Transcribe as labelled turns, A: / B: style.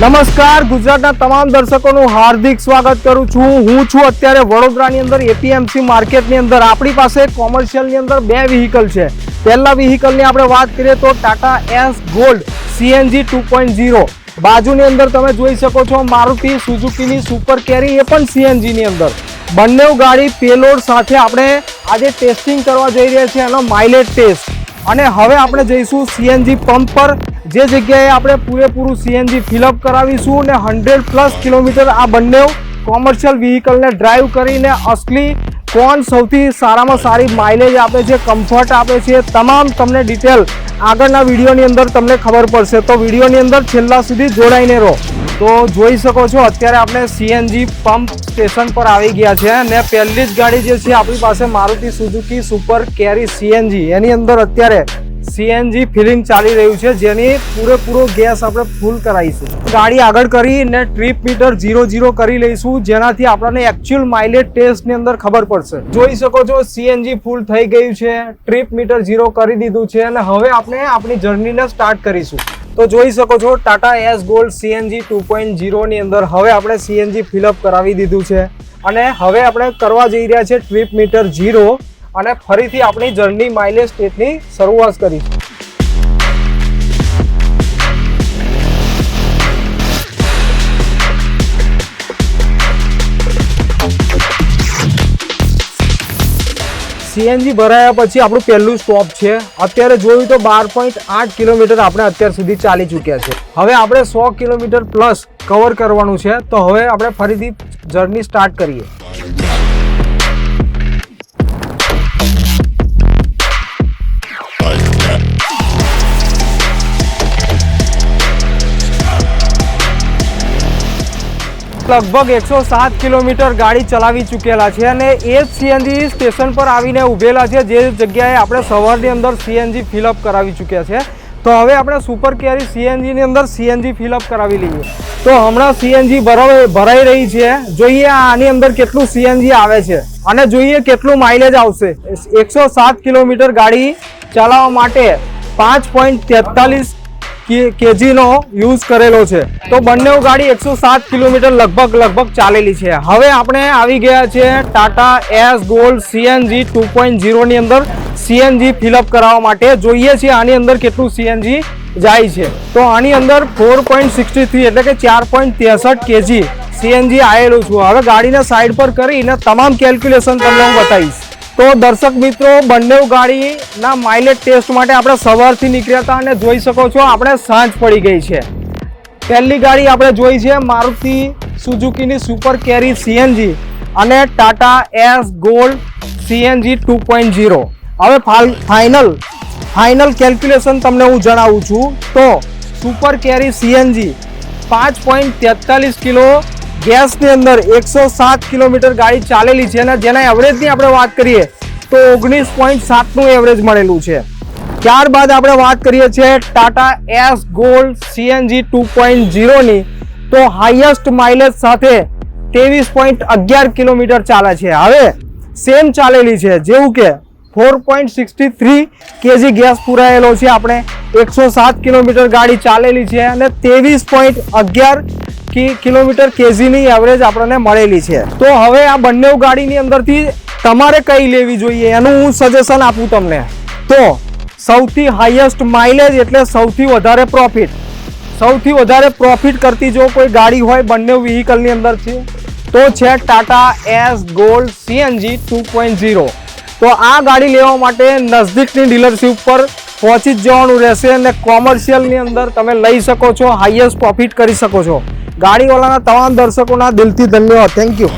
A: નમસ્કાર, ગુજરાતના તમામ દર્શકોનું હાર્દિક સ્વાગત કરું છું। હું છું અત્યારે વડોદરાની અંદર એપીએમસી માર્કેટની અંદર। આપણી પાસે કોમર્શિયલની અંદર બે વ્હીકલ છે। પહેલા વ્હીકલની આપણે વાત કરીએ તો ટાટા એસ ગોલ્ડ સીએનજી 2.0। બાજુની અંદર તમે જોઈ શકો છો મારુતિ સુઝુકીની સુપર કેરી, એ પણ સીએનજીની અંદર। બંને ગાડી પેલોડ સાથે આપણે આજે ટેસ્ટિંગ કરવા જઈ રહ્યા છીએ, એનો માઇલેજ ટેસ્ટ। અને હવે આપણે જઈશું સીએનજી પંપ પર, જે જગ્યાએ આપણે પૂરેપૂરું સીએનજી ફિલઅપ કરાવીશું ને 100+ કિલોમીટર આ બંને કોમર્શિયલ વ્હીકલને ડ્રાઈવ કરીને અસલી કોણ સૌથી સારામાં સારી માઇલેજ આપે છે, કમ્ફર્ટ આપે છે, તમામ તમને ડિટેલ આગળના વિડીયોની અંદર તમને ખબર પડશે। તો વિડીયોની અંદર છેલ્લા સુધી જોડાઈને રહો। તો જોઈ શકો છો અત્યારે આપણે સીએનજી પંપ સ્ટેશન પર આવી ગયા છે અને પહેલી જ ગાડી જે છે આપણી પાસે મારુતિ સુઝુકી સુપર કેરી સીએનજી, એની અંદર અત્યારે સીએનજી ફિલિંગ ચાલી રહ્યું છે, જેની પૂરેપૂરો ગેસ આપણે ફૂલ કરાવીશું। ગાડી આગળ કરીને ટ્રીપ મીટર 00 કરી લઈશું, જેનાથી આપણને એકચ્યુઅલ માઇલેજ ટેસ્ટની અંદર ખબર પડશે। જોઈ શકો છો સીએનજી ફૂલ થઈ ગયું છે, ટ્રીપ મીટર 0 કરી દીધું છે અને હવે આપણે આપણી જર્નીને સ્ટાર્ટ કરીશું। તો જોઈ શકો છો ટાટા એસ ગોલ્ડ સીએનજી 2.0 ની અંદર હવે આપણે સીએનજી ફિલઅપ કરાવી દીધું છે અને હવે આપણે કરવા જઈ રહ્યા છે ટ્રીપ મીટર 0 અને ફરીથી આપણી જર્ની માઇલેજ ટેસ્ટની શરૂઆત કરીશું। સીએનજી ભરાયા પછી આપણું પહેલું સ્ટોપ છે। અત્યારે જોયું તો 12.8 કિલોમીટર આપણે અત્યાર સુધી ચાલી ચૂક્યા છે। હવે આપણે 100 કિલોમીટર પ્લસ કવર કરવાનું છે, તો હવે આપણે ફરીથી જર્ની સ્ટાર્ટ કરીએ। લગભગ 107 કિલોમીટર ગાડી ચલાવી ચૂકેલા છે અને એ જ સીએનજી સ્ટેશન પર આવીને ઊભેલા છે, જે જગ્યાએ આપણે સવારની અંદર સીએનજી ફિલઅપ કરાવી ચૂક્યા છે। તો હવે આપણે સુપર કેરી સીએનજીની અંદર સીએનજી ફિલઅપ કરાવી લઈએ। તો હમણાં સીએનજી ભરાઈ રહી છે, જોઈએ આની અંદર કેટલું સીએનજી આવે છે અને જોઈએ કેટલું માઇલેજ આવશે। 107 કિલોમીટર ગાડી ચલાવવા માટે 5.43 કેજીનો યુઝ કરેલો છે। તો બંને ગાડી 107 કિલોમીટર લગભગ ચાલેલી છે। હવે આપણે આવી ગયા છે ટાટા એસ ગોલ્ડ સીએનજી 2.0 ની અંદર સીએનજી ફિલઅપ કરાવવા માટે। જોઈએ છીએ આની અંદર કેટલું સીએનજી જાય છે। તો આની અંદર 4.63 એટલે કે 4.63 કેજી સીએનજી આવેલું છું। હવે ગાડીને સાઈડ પર કરીને તમામ કેલ્ક્યુલેશન તમને હું બતાવીશ। તો દર્શક મિત્રો, બંને ગાડીના માઇલેજ ટેસ્ટ માટે આપણે સવારથી નીકળ્યા હતા અને જોઈ શકો છો આપણે સાંજ પડી ગઈ છે। પહેલી ગાડી આપણે જોઈ છે મારુતિ સુઝુકીની સુપર કેરી સીએનજી અને ટાટા એસ ગોલ્ડ સીએનજી 2.0। હવે ફાઇનલ કેલ્ક્યુલેશન તમને હું જણાવું છું। તો સુપર કેરી સીએનજી 5.43 કિલો ગેસની અંદર 107 કિલોમીટર ગાડી ચાલેલી છે અને જેના એવરેજની આપણે વાત કરીએ તો 19.7નું એવરેજ મળેલું છે। ત્યારબાદ આપણે વાત કરીએ છીએ ટાટા એસ ગોલ્ડ સીએનજી 2.0 ની, તો હાઈએસ્ટ માઇલેજ સાથે 23.11 કિલોમીટર ચાલે છે। હવે સેમ ચાલેલી છે, જેવું કે 4.63 કેજી ગેસ પુરાયેલો છે આપણે, 107 કિલોમીટર ગાડી ચાલેલી છે અને 23.11 કિલોમીટર કેજીની એવરેજ આપણને મળેલી છે। તો હવે આ બંને ગાડીની અંદરથી તમારે કઈ લેવી જોઈએ એનું હું સજેશન આપું તમને। તો સૌથી હાઈએસ્ટ માઇલેજ એટલે સૌથી વધારે પ્રોફિટ, સૌથી વધારે પ્રોફિટ કરતી જો કોઈ ગાડી હોય બંને વ્હીકલની અંદર છે તો છે ટાટા એસ ગોલ્ડ સીએનજી 2.0। તો આ ગાડી લેવા માટે નજદીકની ડીલરશીપ પર પહોંચી જ જવાનું રહેશે અને કોમર્શિયલની અંદર તમે લઈ શકો છો, હાઈએસ્ટ પ્રોફિટ કરી શકો છો। ગાડીવાળાના તમામ દર્શકોના દિલથી ધન્યવાદ। Thank you.